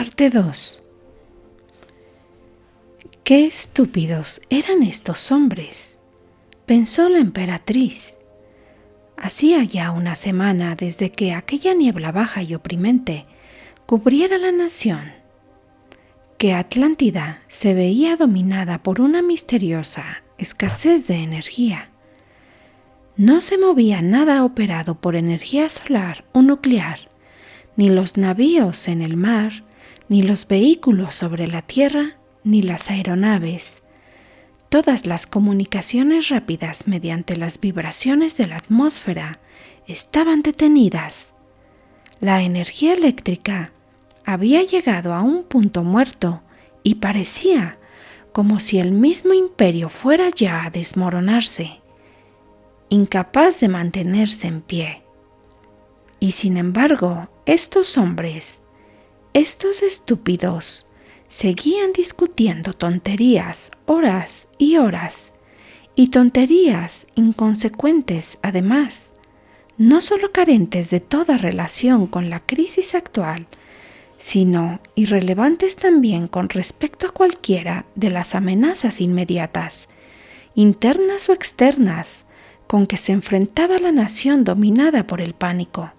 Parte 2. ¡Qué estúpidos eran estos hombres!, pensó la emperatriz. Hacía ya una semana desde que aquella niebla baja y oprimente cubriera la nación, que Atlántida se veía dominada por una misteriosa escasez de energía. No se movía nada operado por energía solar o nuclear, ni los navíos en el mar, ni los vehículos sobre la tierra, ni las aeronaves. Todas las comunicaciones rápidas mediante las vibraciones de la atmósfera estaban detenidas. La energía eléctrica había llegado a un punto muerto y parecía como si el mismo imperio fuera ya a desmoronarse, incapaz de mantenerse en pie. Y sin embargo, estos hombres, estos estúpidos, seguían discutiendo tonterías horas y horas, y tonterías inconsecuentes además, no solo carentes de toda relación con la crisis actual, sino irrelevantes también con respecto a cualquiera de las amenazas inmediatas, internas o externas, con que se enfrentaba la nación dominada por el pánico.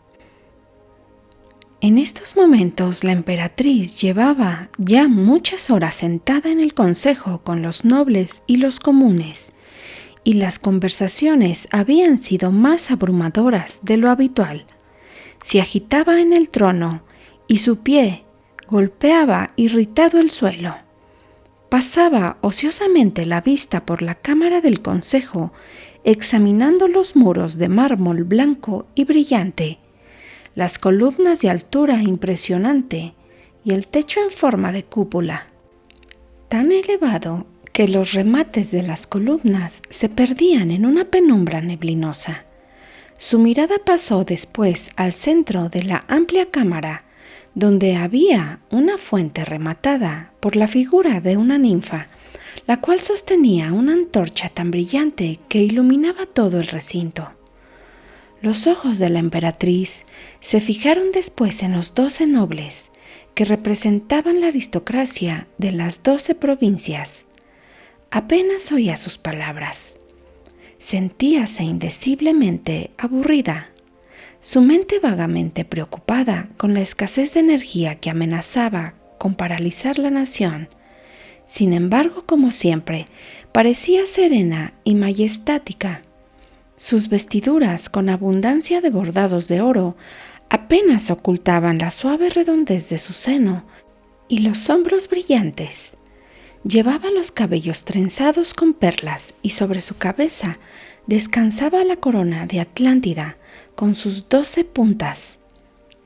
En estos momentos la emperatriz llevaba ya muchas horas sentada en el consejo con los nobles y los comunes, y las conversaciones habían sido más abrumadoras de lo habitual. Se agitaba en el trono y su pie golpeaba irritado el suelo. Pasaba ociosamente la vista por la cámara del consejo, examinando los muros de mármol blanco y brillante, las columnas de altura impresionante y el techo en forma de cúpula, tan elevado que los remates de las columnas se perdían en una penumbra neblinosa. Su mirada pasó después al centro de la amplia cámara, donde había una fuente rematada por la figura de una ninfa, la cual sostenía una antorcha tan brillante que iluminaba todo el recinto. Los ojos de la emperatriz se fijaron después en los 12 nobles que representaban la aristocracia de las 12 provincias. Apenas oía sus palabras. Sentíase indeciblemente aburrida, su mente vagamente preocupada con la escasez de energía que amenazaba con paralizar la nación. Sin embargo, como siempre, parecía serena y majestática. Sus vestiduras, con abundancia de bordados de oro, apenas ocultaban la suave redondez de su seno y los hombros brillantes. Llevaba los cabellos trenzados con perlas y sobre su cabeza descansaba la corona de Atlántida con sus 12 puntas,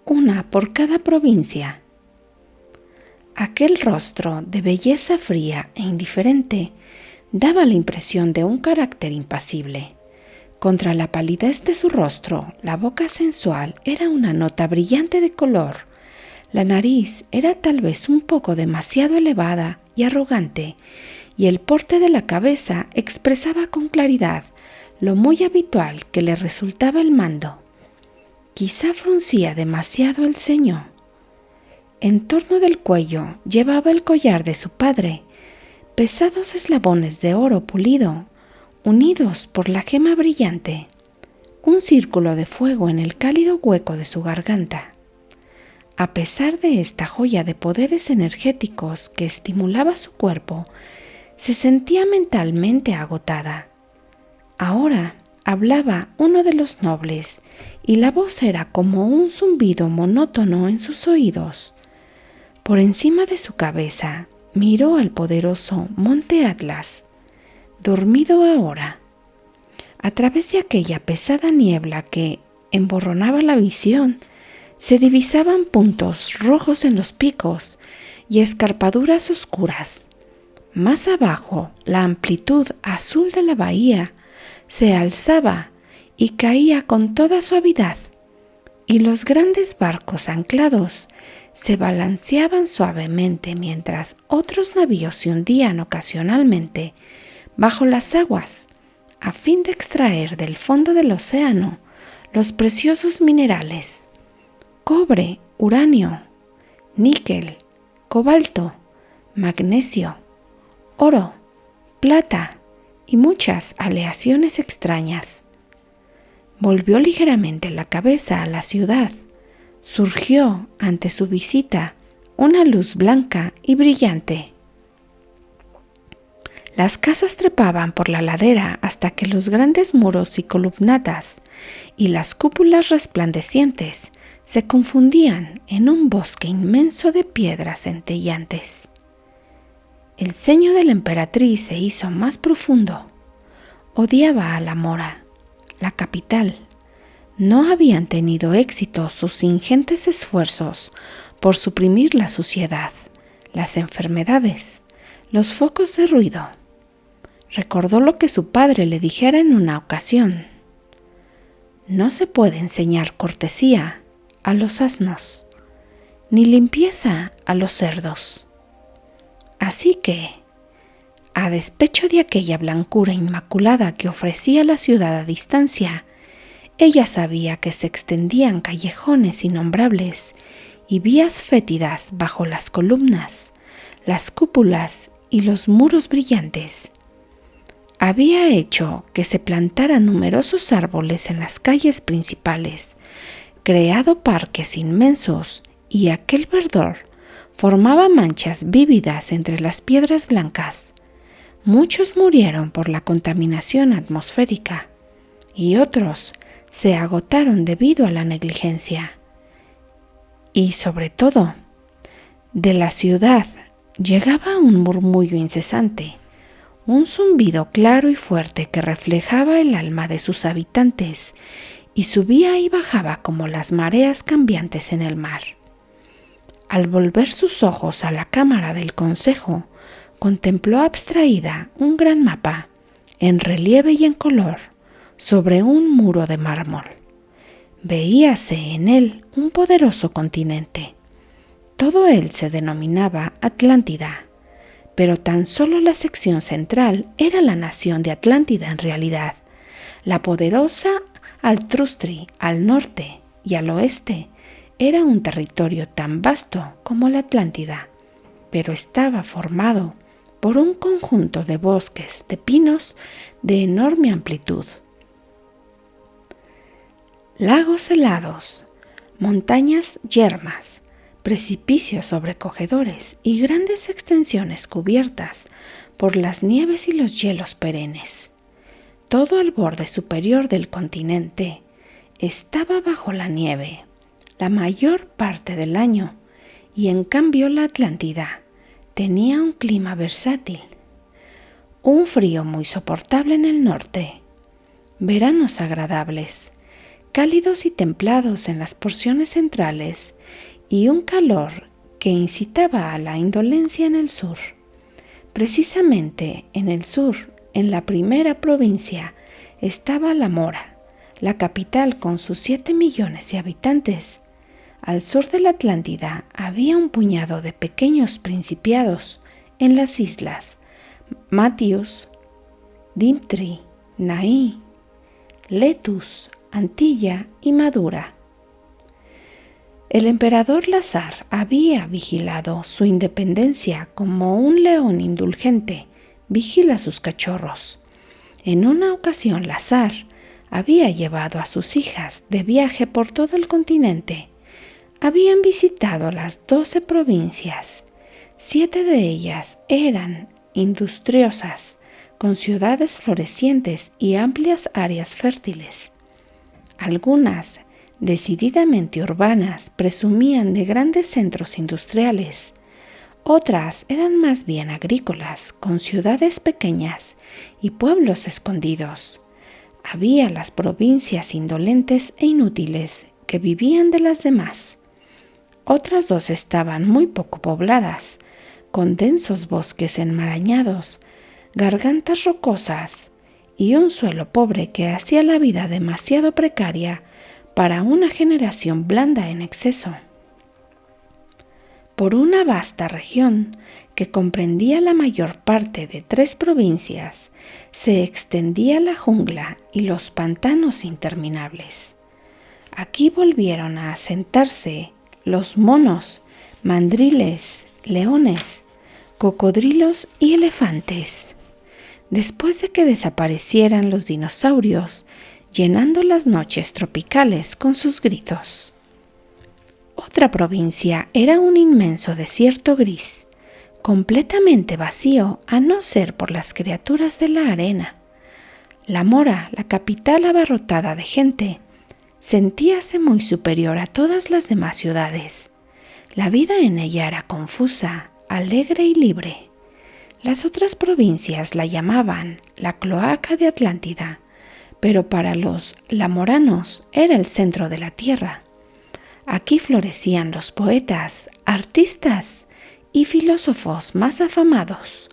una por cada provincia. Aquel rostro de belleza fría e indiferente daba la impresión de un carácter impasible. Contra la palidez de su rostro, la boca sensual era una nota brillante de color. La nariz era tal vez un poco demasiado elevada y arrogante, y el porte de la cabeza expresaba con claridad lo muy habitual que le resultaba el mando. Quizá fruncía demasiado el ceño. En torno del cuello llevaba el collar de su padre, pesados eslabones de oro pulido, unidos por la gema brillante, un círculo de fuego en el cálido hueco de su garganta. A pesar de esta joya de poderes energéticos que estimulaba su cuerpo, se sentía mentalmente agotada. Ahora hablaba uno de los nobles y la voz era como un zumbido monótono en sus oídos. Por encima de su cabeza miró al poderoso Monte Atlas, dormido ahora. A través de aquella pesada niebla que emborronaba la visión, se divisaban puntos rojos en los picos y escarpaduras oscuras. Más abajo, la amplitud azul de la bahía se alzaba y caía con toda suavidad, y los grandes barcos anclados se balanceaban suavemente mientras otros navíos se hundían ocasionalmente bajo las aguas, a fin de extraer del fondo del océano los preciosos minerales, cobre, uranio, níquel, cobalto, magnesio, oro, plata y muchas aleaciones extrañas. Volvió ligeramente la cabeza a la ciudad. Surgió ante su visita una luz blanca y brillante. Las casas trepaban por la ladera hasta que los grandes muros y columnatas y las cúpulas resplandecientes se confundían en un bosque inmenso de piedras centellantes. El ceño de la emperatriz se hizo más profundo. Odiaba a la Mora, la capital. No habían tenido éxito sus ingentes esfuerzos por suprimir la suciedad, las enfermedades, los focos de ruido. Recordó lo que su padre le dijera en una ocasión. No se puede enseñar cortesía a los asnos, ni limpieza a los cerdos. Así que, a despecho de aquella blancura inmaculada que ofrecía la ciudad a distancia, ella sabía que se extendían callejones innombrables y vías fétidas bajo las columnas, las cúpulas y los muros brillantes. Había hecho que se plantaran numerosos árboles en las calles principales, creado parques inmensos, y aquel verdor formaba manchas vívidas entre las piedras blancas. Muchos murieron por la contaminación atmosférica y otros se agotaron debido a la negligencia. Y sobre todo, de la ciudad llegaba un murmullo incesante, un zumbido claro y fuerte que reflejaba el alma de sus habitantes y subía y bajaba como las mareas cambiantes en el mar. Al volver sus ojos a la cámara del consejo, contempló abstraída un gran mapa, en relieve y en color, sobre un muro de mármol. Veíase en él un poderoso continente. Todo él se denominaba Atlántida, pero tan solo la sección central era la nación de Atlántida en realidad. La poderosa Altrustri al norte y al oeste era un territorio tan vasto como la Atlántida, pero estaba formado por un conjunto de bosques de pinos de enorme amplitud. Lagos helados, montañas yermas, precipicios sobrecogedores y grandes extensiones cubiertas por las nieves y los hielos perennes. Todo el borde superior del continente estaba bajo la nieve la mayor parte del año, y en cambio la Atlántida tenía un clima versátil, un frío muy soportable en el norte, veranos agradables, cálidos y templados en las porciones centrales y un calor que incitaba a la indolencia en el sur. Precisamente en el sur, en la primera provincia, estaba la Mora, la capital con sus 7 millones de habitantes. Al sur de la Atlántida había un puñado de pequeños principados en las islas Matius, Dimitri, Naí, Letus, Antilla y Madura. El emperador Lazar había vigilado su independencia como un león indulgente vigila a sus cachorros. En una ocasión Lazar había llevado a sus hijas de viaje por todo el continente. Habían visitado las 12 provincias. 7 de ellas eran industriosas, con ciudades florecientes y amplias áreas fértiles. Algunas, decididamente urbanas, presumían de grandes centros industriales. Otras eran más bien agrícolas, con ciudades pequeñas y pueblos escondidos. Había las provincias indolentes e inútiles que vivían de las demás. Otras 2 estaban muy poco pobladas, con densos bosques enmarañados, gargantas rocosas y un suelo pobre que hacía la vida demasiado precaria para una generación blanda en exceso. Por una vasta región que comprendía la mayor parte de 3 provincias, se extendía la jungla y los pantanos interminables. Aquí volvieron a asentarse los monos, mandriles, leones, cocodrilos y elefantes. Después de que desaparecieran los dinosaurios, llenando las noches tropicales con sus gritos. Otra provincia era un inmenso desierto gris, completamente vacío a no ser por las criaturas de la arena. La Mora, la capital abarrotada de gente, sentíase muy superior a todas las demás ciudades. La vida en ella era confusa, alegre y libre. Las otras provincias la llamaban la cloaca de Atlántida, pero para los lamoranos era el centro de la tierra. Aquí florecían los poetas, artistas y filósofos más afamados,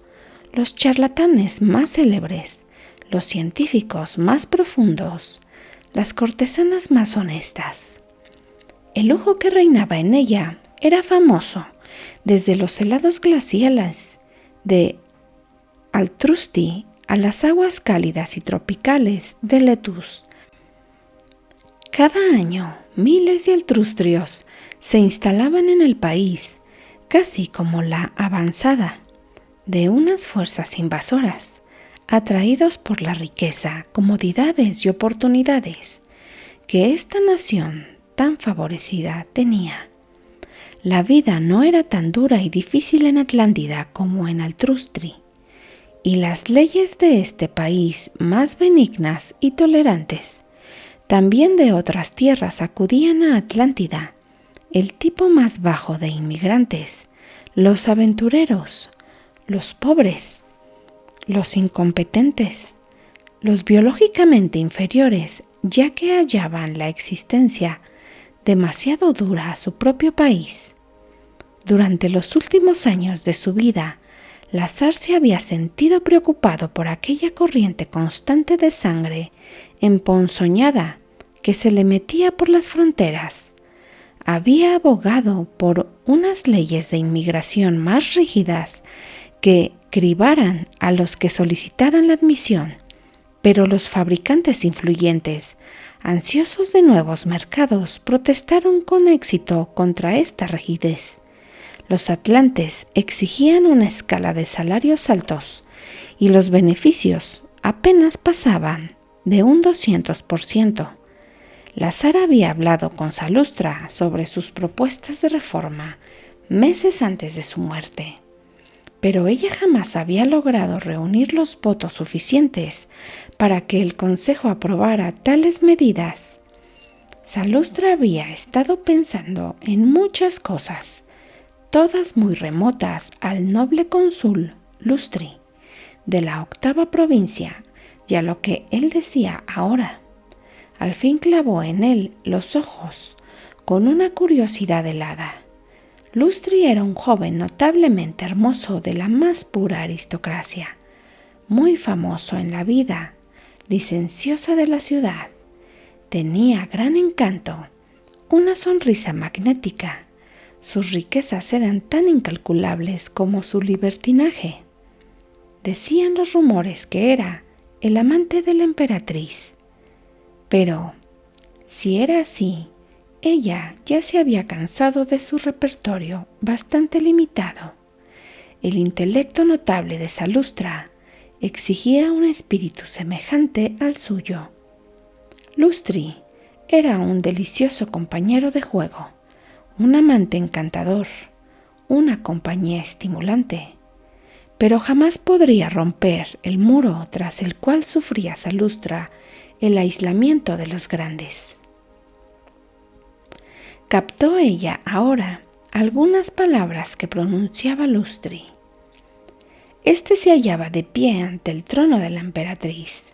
los charlatanes más célebres, los científicos más profundos, las cortesanas más honestas. El lujo que reinaba en ella era famoso, desde los helados glaciales de Altrusti a las aguas cálidas y tropicales de Letus. Cada año, miles de altrustrios se instalaban en el país, casi como la avanzada de unas fuerzas invasoras, atraídos por la riqueza, comodidades y oportunidades que esta nación tan favorecida tenía. La vida no era tan dura y difícil en Atlántida como en Altrustri, y las leyes de este país más benignas y tolerantes. También de otras tierras acudían a Atlántida, el tipo más bajo de inmigrantes, los aventureros, los pobres, los incompetentes, los biológicamente inferiores, ya que hallaban la existencia demasiado dura a su propio país. Durante los últimos años de su vida, Lazar se había sentido preocupado por aquella corriente constante de sangre emponzoñada que se le metía por las fronteras. Había abogado por unas leyes de inmigración más rígidas que cribaran a los que solicitaran la admisión, pero los fabricantes influyentes, ansiosos de nuevos mercados, protestaron con éxito contra esta rigidez. Los atlantes exigían una escala de salarios altos y los beneficios apenas pasaban de un 200%. Lazar había hablado con Salustra sobre sus propuestas de reforma meses antes de su muerte, pero ella jamás había logrado reunir los votos suficientes para que el Consejo aprobara tales medidas. Salustra había estado pensando en muchas cosas, todas muy remotas al noble cónsul Lustri, de la 8ª provincia, y a lo que él decía ahora. Al fin clavó en él los ojos con una curiosidad helada. Lustri era un joven notablemente hermoso de la más pura aristocracia, muy famoso en la vida licenciosa de la ciudad. Tenía gran encanto, una sonrisa magnética. Sus riquezas eran tan incalculables como su libertinaje. Decían los rumores que era el amante de la emperatriz. Pero, si era así, ella ya se había cansado de su repertorio bastante limitado. El intelecto notable de Salustra exigía un espíritu semejante al suyo. Lustri era un delicioso compañero de juego, un amante encantador, una compañía estimulante, pero jamás podría romper el muro tras el cual sufría Salustra el aislamiento de los grandes. Captó ella ahora algunas palabras que pronunciaba Lustri. Este se hallaba de pie ante el trono de la emperatriz,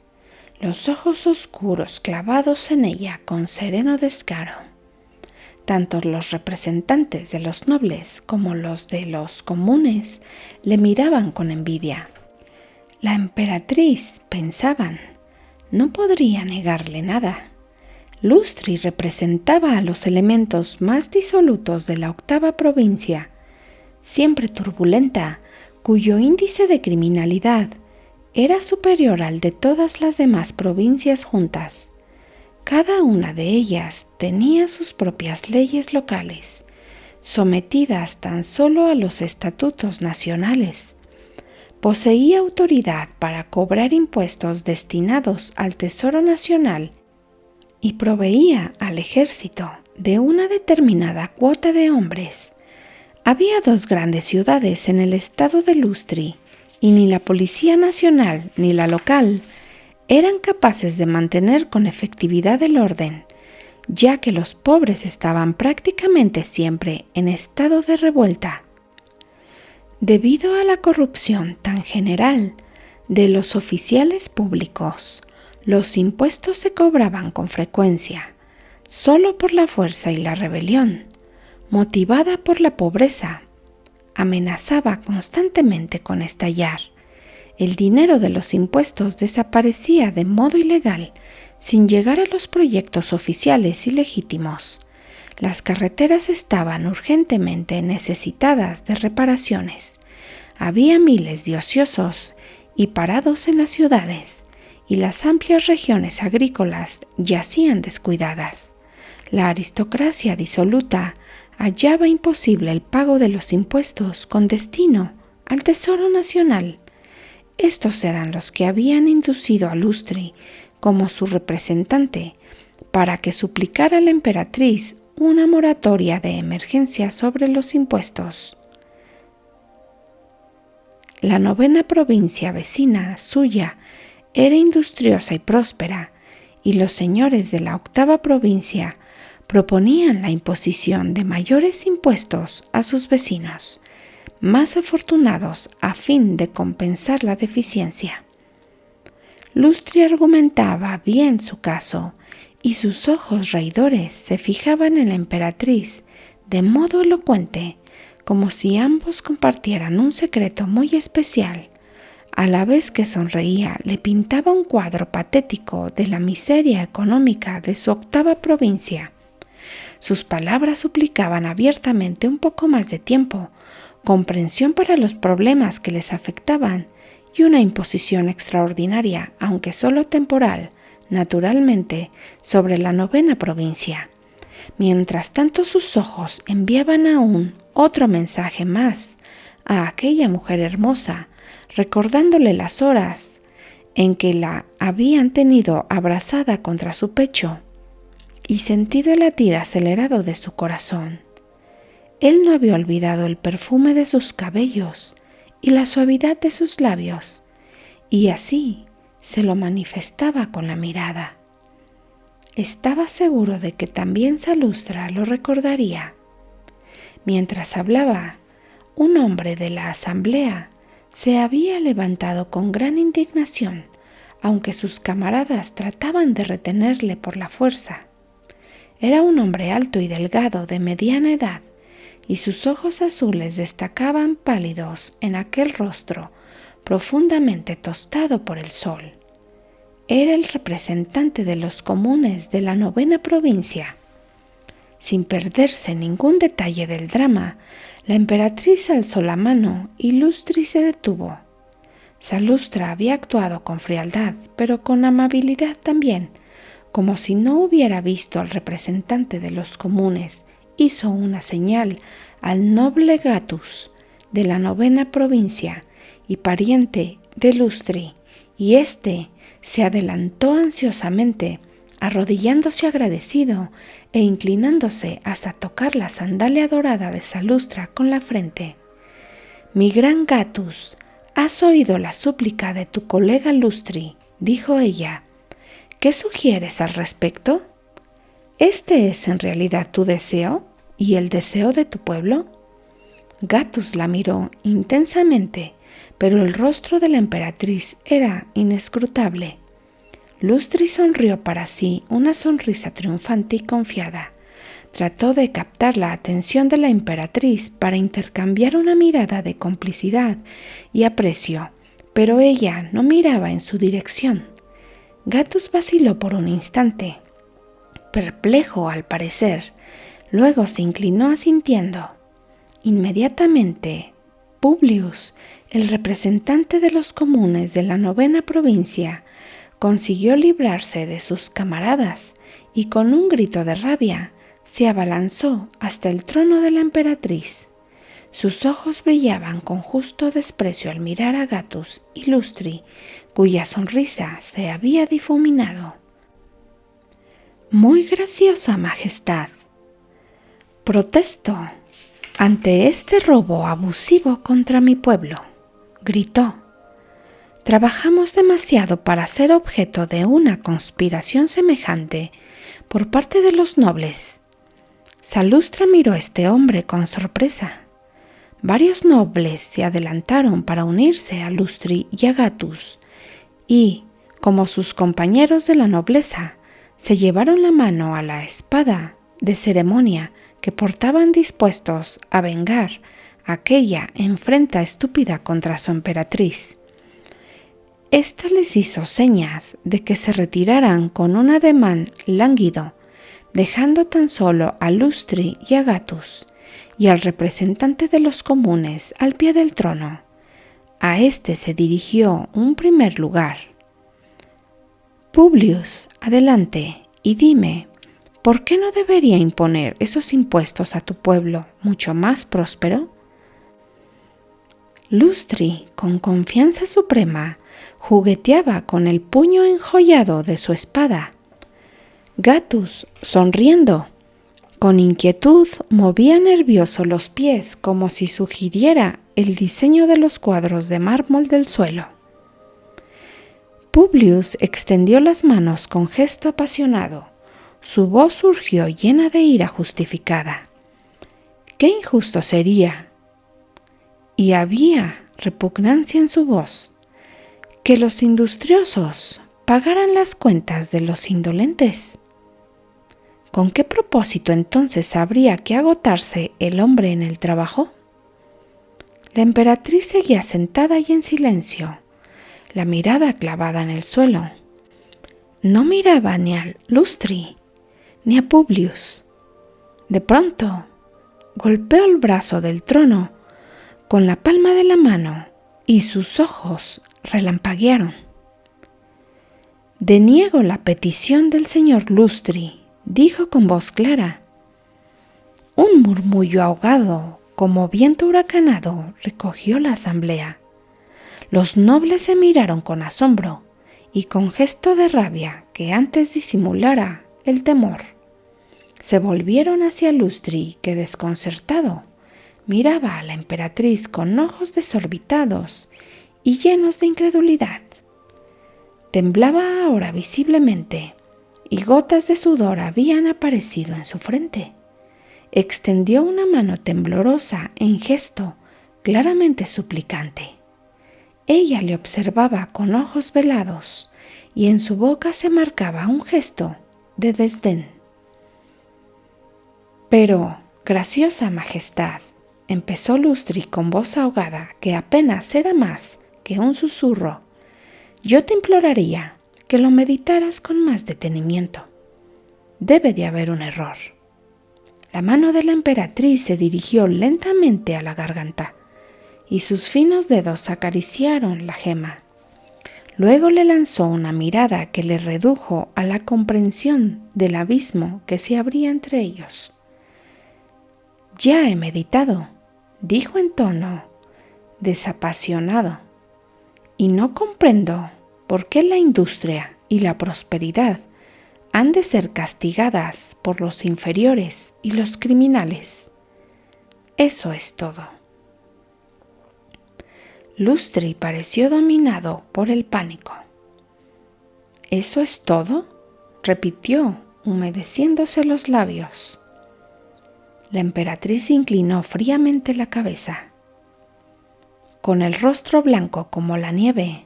los ojos oscuros clavados en ella con sereno descaro. Tanto los representantes de los nobles como los de los comunes le miraban con envidia. La emperatriz, pensaban, no podría negarle nada. Lustri representaba a los elementos más disolutos de la 8ª provincia, siempre turbulenta, cuyo índice de criminalidad era superior al de todas las demás provincias juntas. Cada una de ellas tenía sus propias leyes locales, sometidas tan solo a los estatutos nacionales. Poseía autoridad para cobrar impuestos destinados al Tesoro Nacional y proveía al ejército de una determinada cuota de hombres. Había 2 grandes ciudades en el estado de Lustri, y ni la Policía Nacional ni la local eran capaces de mantener con efectividad el orden, ya que los pobres estaban prácticamente siempre en estado de revuelta. Debido a la corrupción tan general de los oficiales públicos, los impuestos se cobraban con frecuencia, solo por la fuerza, y la rebelión, motivada por la pobreza, amenazaba constantemente con estallar. El dinero de los impuestos desaparecía de modo ilegal, sin llegar a los proyectos oficiales y legítimos. Las carreteras estaban urgentemente necesitadas de reparaciones. Había miles de ociosos y parados en las ciudades, y las amplias regiones agrícolas yacían descuidadas. La aristocracia disoluta hallaba imposible el pago de los impuestos con destino al Tesoro Nacional. Estos eran los que habían inducido a Lustri como su representante para que suplicara a la emperatriz una moratoria de emergencia sobre los impuestos. La 9ª provincia vecina suya era industriosa y próspera, y los señores de la 8ª provincia proponían la imposición de mayores impuestos a sus vecinos más afortunados a fin de compensar la deficiencia. Lustri argumentaba bien su caso, y sus ojos reidores se fijaban en la emperatriz de modo elocuente, como si ambos compartieran un secreto muy especial. A la vez que sonreía, le pintaba un cuadro patético de la miseria económica de su 8ª provincia. Sus palabras suplicaban abiertamente un poco más de tiempo, comprensión para los problemas que les afectaban y una imposición extraordinaria, aunque solo temporal, naturalmente, sobre la 9ª provincia. Mientras tanto, sus ojos enviaban aún otro mensaje más a aquella mujer hermosa, recordándole las horas en que la habían tenido abrazada contra su pecho y sentido el latir acelerado de su corazón. Él no había olvidado el perfume de sus cabellos y la suavidad de sus labios, y así se lo manifestaba con la mirada. Estaba seguro de que también Zalustra lo recordaría. Mientras hablaba, un hombre de la asamblea se había levantado con gran indignación, aunque sus camaradas trataban de retenerle por la fuerza. Era un hombre alto y delgado, de mediana edad, y sus ojos azules destacaban pálidos en aquel rostro profundamente tostado por el sol. Era el representante de los comunes de la 9ª provincia. Sin perderse ningún detalle del drama, la emperatriz alzó la mano y Lustri se detuvo. Zalustra había actuado con frialdad, pero con amabilidad también, como si no hubiera visto al representante de los comunes. Hizo una señal al noble Gatus de la 9ª provincia y pariente de Lustri, y éste se adelantó ansiosamente, arrodillándose agradecido e inclinándose hasta tocar la sandalia dorada de Zalustra con la frente. «Mi gran Gatus, has oído la súplica de tu colega Lustri», dijo ella. «¿Qué sugieres al respecto? ¿Este es en realidad tu deseo y el deseo de tu pueblo?» Gatus la miró intensamente, pero el rostro de la emperatriz era inescrutable. Lustri sonrió para sí una sonrisa triunfante y confiada. Trató de captar la atención de la emperatriz para intercambiar una mirada de complicidad y aprecio, pero ella no miraba en su dirección. Gatus vaciló por un instante, perplejo al parecer. Luego se inclinó asintiendo. Inmediatamente, Publius, el representante de los comunes de la 9ª provincia, consiguió librarse de sus camaradas y con un grito de rabia se abalanzó hasta el trono de la emperatriz. Sus ojos brillaban con justo desprecio al mirar a Gatus y Lustri, cuya sonrisa se había difuminado. «Muy graciosa, Majestad. Protesto ante este robo abusivo contra mi pueblo», gritó. «Trabajamos demasiado para ser objeto de una conspiración semejante por parte de los nobles». Salustra miró a este hombre con sorpresa. Varios nobles se adelantaron para unirse a Lustri y a Gatus, y, como sus compañeros de la nobleza, se llevaron la mano a la espada de ceremonia que portaban dispuestos a vengar aquella enfrenta estúpida contra su emperatriz. Ésta les hizo señas de que se retiraran con un ademán lánguido, dejando tan solo a Lustri y a Gatus, y al representante de los comunes al pie del trono. A este se dirigió un primer lugar. «Publius, adelante, y dime, ¿por qué no debería imponer esos impuestos a tu pueblo mucho más próspero?» Lustri, con confianza suprema, jugueteaba con el puño enjollado de su espada. Gatus, sonriendo, con inquietud movía nervioso los pies como si sugiriera el diseño de los cuadros de mármol del suelo. Publius extendió las manos con gesto apasionado. Su voz surgió llena de ira justificada. ¡Qué injusto sería! Y había repugnancia en su voz. Que los industriosos pagaran las cuentas de los indolentes. ¿Con qué propósito entonces habría que agotarse el hombre en el trabajo? La emperatriz seguía sentada y en silencio, la mirada clavada en el suelo. No miraba ni a Lustri ni a Publius. De pronto, golpeó el brazo del trono con la palma de la mano y sus ojos relampaguearon. «Deniego la petición del señor Lustri», dijo con voz clara. Un murmullo ahogado, como viento huracanado, recogió la asamblea. Los nobles se miraron con asombro y con gesto de rabia que antes disimulara el temor. Se volvieron hacia Lustri, que desconcertado miraba a la emperatriz con ojos desorbitados y llenos de incredulidad. Temblaba ahora visiblemente, y gotas de sudor habían aparecido en su frente. Extendió una mano temblorosa en gesto claramente suplicante. Ella le observaba con ojos velados y en su boca se marcaba un gesto de desdén. «Pero, graciosa Majestad», empezó Lustri con voz ahogada que apenas era más que un susurro, «yo te imploraría que lo meditaras con más detenimiento. Debe de haber un error». La mano de la emperatriz se dirigió lentamente a la garganta y sus finos dedos acariciaron la gema. Luego le lanzó una mirada que le redujo a la comprensión del abismo que se abría entre ellos. «Ya he meditado», dijo en tono desapasionado, «y no comprendo por qué la industria y la prosperidad han de ser castigadas por los inferiores y los criminales. Eso es todo». Lustri pareció dominado por el pánico. «¿Eso es todo?», repitió, humedeciéndose los labios. La emperatriz inclinó fríamente la cabeza. Con el rostro blanco como la nieve,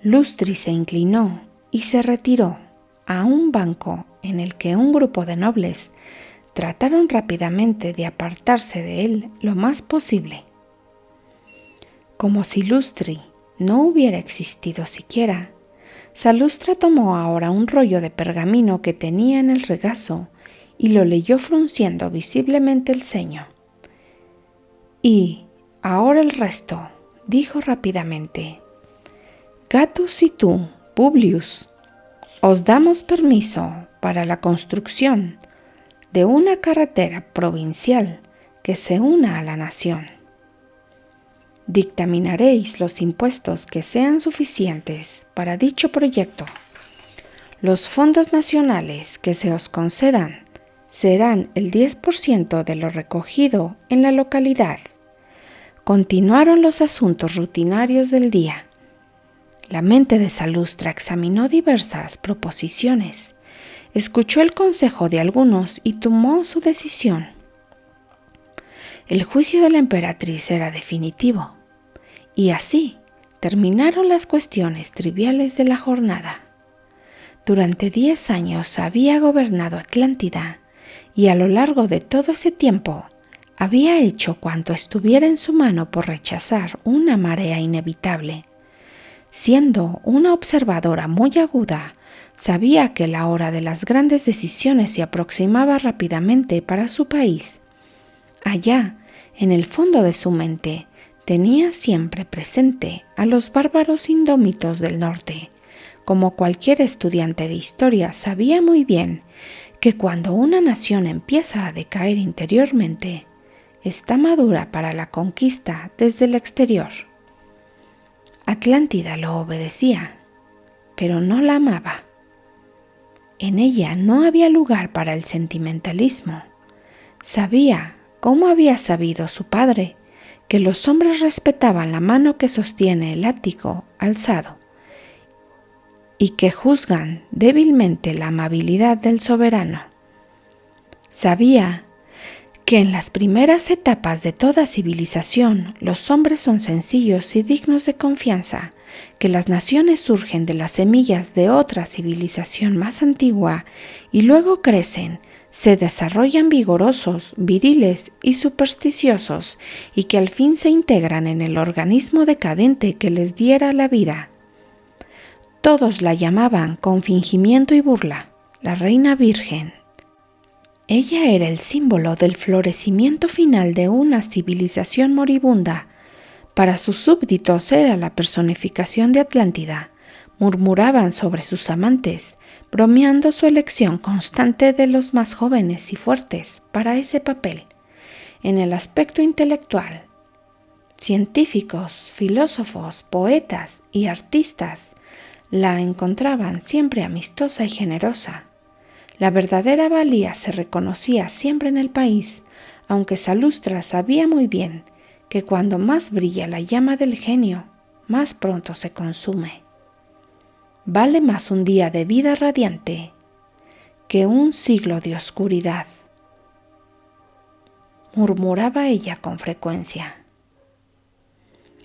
Lustri se inclinó y se retiró a un banco en el que un grupo de nobles trataron rápidamente de apartarse de él lo más posible. Como si Lustri no hubiera existido siquiera, Salustra tomó ahora un rollo de pergamino que tenía en el regazo y lo leyó frunciendo visiblemente el ceño. «Y ahora el resto», dijo rápidamente. «Gatus y tú, Publius, os damos permiso para la construcción de una carretera provincial que se una a la nación. Dictaminaréis los impuestos que sean suficientes para dicho proyecto. Los fondos nacionales que se os concedan serán el 10% de lo recogido en la localidad. Continuaron los asuntos rutinarios del día. La mente de Salustra examinó diversas proposiciones, escuchó el consejo de algunos y tomó su decisión. El juicio de la emperatriz era definitivo, y así terminaron las cuestiones triviales de la jornada. Durante 10 años había gobernado Atlántida, y a lo largo de todo ese tiempo había hecho cuanto estuviera en su mano por rechazar una marea inevitable. Siendo una observadora muy aguda, sabía que la hora de las grandes decisiones se aproximaba rápidamente para su país. Allá, en el fondo de su mente, tenía siempre presente a los bárbaros indómitos del norte. Como cualquier estudiante de historia sabía muy bien que cuando una nación empieza a decaer interiormente, está madura para la conquista desde el exterior. Atlántida lo obedecía, pero no la amaba. En ella no había lugar para el sentimentalismo. Sabía, como había sabido su padre, que los hombres respetaban la mano que sostiene el látigo alzado y que juzgan débilmente la amabilidad del soberano. Sabía que en las primeras etapas de toda civilización los hombres son sencillos y dignos de confianza, que las naciones surgen de las semillas de otra civilización más antigua y luego crecen, se desarrollan vigorosos, viriles y supersticiosos, y que al fin se integran en el organismo decadente que les diera la vida. Todos la llamaban con fingimiento y burla, la reina virgen. Ella era el símbolo del florecimiento final de una civilización moribunda. Para sus súbditos era la personificación de Atlántida. Murmuraban sobre sus amantes, bromeando su elección constante de los más jóvenes y fuertes para ese papel. En el aspecto intelectual, científicos, filósofos, poetas y artistas la encontraban siempre amistosa y generosa. La verdadera valía se reconocía siempre en el país, aunque Salustra sabía muy bien que cuando más brilla la llama del genio, más pronto se consume. Vale más un día de vida radiante que un siglo de oscuridad, murmuraba ella con frecuencia.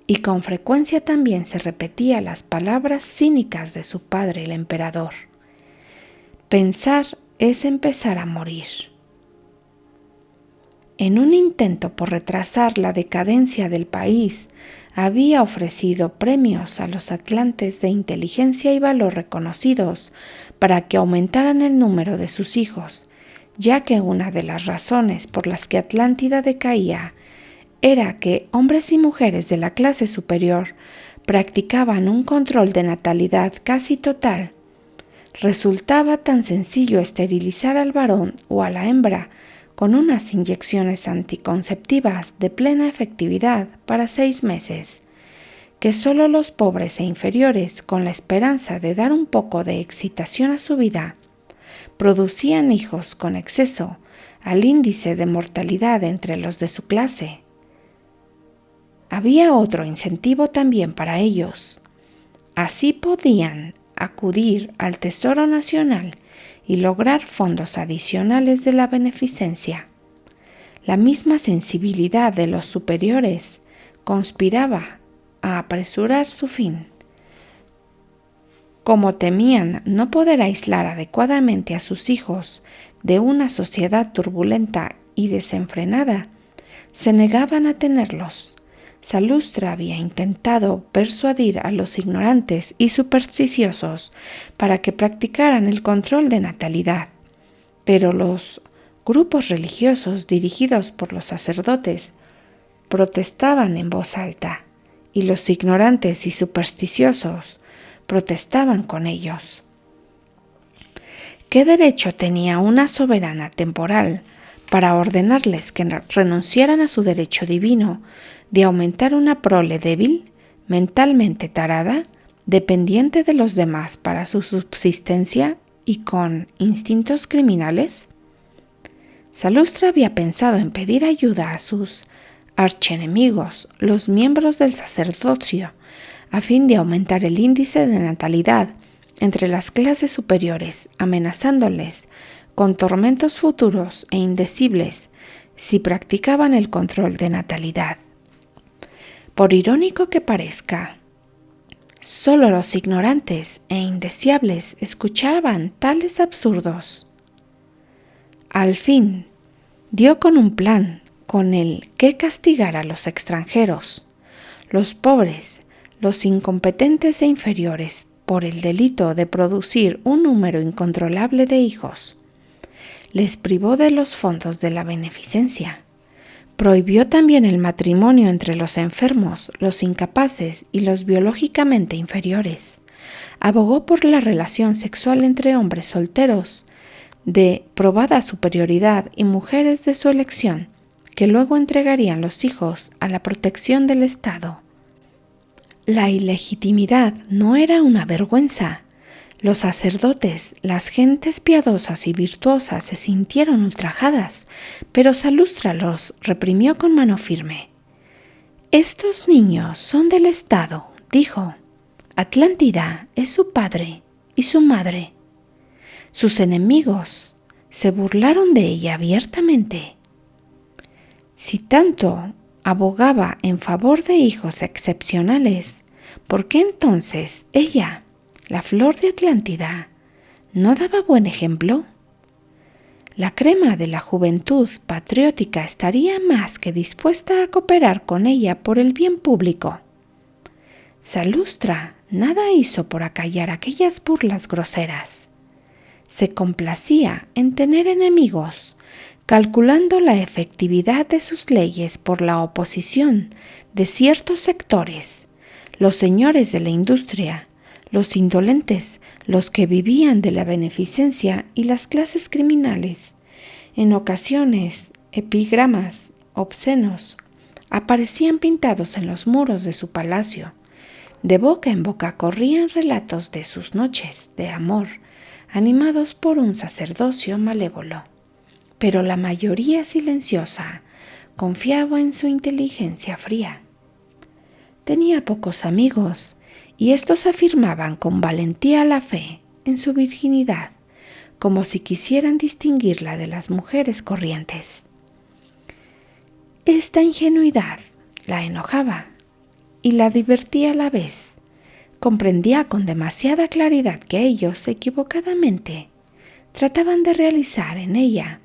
Y con frecuencia también se repetía las palabras cínicas de su padre, el emperador. Pensar es empezar a morir. En un intento por retrasar la decadencia del país, había ofrecido premios a los atlantes de inteligencia y valor reconocidos para que aumentaran el número de sus hijos, ya que una de las razones por las que Atlántida decaía era que hombres y mujeres de la clase superior practicaban un control de natalidad casi total. Resultaba tan sencillo esterilizar al varón o a la hembra con unas inyecciones anticonceptivas de plena efectividad para 6 meses, que solo los pobres e inferiores, con la esperanza de dar un poco de excitación a su vida, producían hijos con exceso al índice de mortalidad entre los de su clase. Había otro incentivo también para ellos. Así podían acudir al Tesoro Nacional y lograr fondos adicionales de la beneficencia. La misma sensibilidad de los superiores conspiraba a apresurar su fin. Como temían no poder aislar adecuadamente a sus hijos de una sociedad turbulenta y desenfrenada, se negaban a tenerlos. Salustra había intentado persuadir a los ignorantes y supersticiosos para que practicaran el control de natalidad, pero los grupos religiosos dirigidos por los sacerdotes protestaban en voz alta, y los ignorantes y supersticiosos protestaban con ellos. ¿Qué derecho tenía una soberana temporal para ordenarles que renunciaran a su derecho divino de aumentar una prole débil, mentalmente tarada, dependiente de los demás para su subsistencia y con instintos criminales? Salustra había pensado en pedir ayuda a sus archienemigos, los miembros del sacerdocio, a fin de aumentar el índice de natalidad entre las clases superiores, amenazándoles con tormentos futuros e indecibles si practicaban el control de natalidad. Por irónico que parezca, solo los ignorantes e indeseables escuchaban tales absurdos. Al fin, dio con un plan con el que castigar a los extranjeros, los pobres, los incompetentes e inferiores, por el delito de producir un número incontrolable de hijos. Les privó de los fondos de la beneficencia. Prohibió también el matrimonio entre los enfermos, los incapaces y los biológicamente inferiores. Abogó por la relación sexual entre hombres solteros, de probada superioridad, y mujeres de su elección, que luego entregarían los hijos a la protección del Estado. La ilegitimidad no era una vergüenza. Los sacerdotes, las gentes piadosas y virtuosas se sintieron ultrajadas, pero Salustra los reprimió con mano firme. «Estos niños son del Estado», dijo. «Atlántida es su padre y su madre». Sus enemigos se burlaron de ella abiertamente. Si tanto abogaba en favor de hijos excepcionales, ¿por qué entonces ella, la flor de Atlántida, no daba buen ejemplo? La crema de la juventud patriótica estaría más que dispuesta a cooperar con ella por el bien público. Salustra nada hizo por acallar aquellas burlas groseras. Se complacía en tener enemigos, calculando la efectividad de sus leyes por la oposición de ciertos sectores, los señores de la industria, los indolentes, los que vivían de la beneficencia y las clases criminales. En ocasiones, epigramas obscenos aparecían pintados en los muros de su palacio. De boca en boca corrían relatos de sus noches de amor, animados por un sacerdocio malévolo. Pero la mayoría silenciosa confiaba en su inteligencia fría. Tenía pocos amigos, y estos afirmaban con valentía la fe en su virginidad, como si quisieran distinguirla de las mujeres corrientes. Esta ingenuidad la enojaba y la divertía a la vez. Comprendía con demasiada claridad que ellos, equivocadamente, trataban de realizar en ella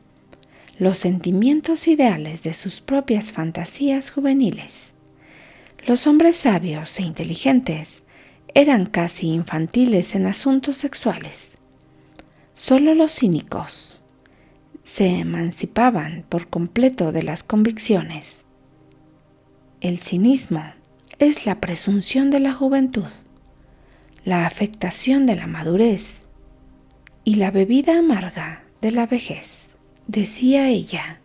los sentimientos ideales de sus propias fantasías juveniles. Los hombres sabios e inteligentes eran casi infantiles en asuntos sexuales. Solo los cínicos se emancipaban por completo de las convicciones. El cinismo es la presunción de la juventud, la afectación de la madurez y la bebida amarga de la vejez, decía ella.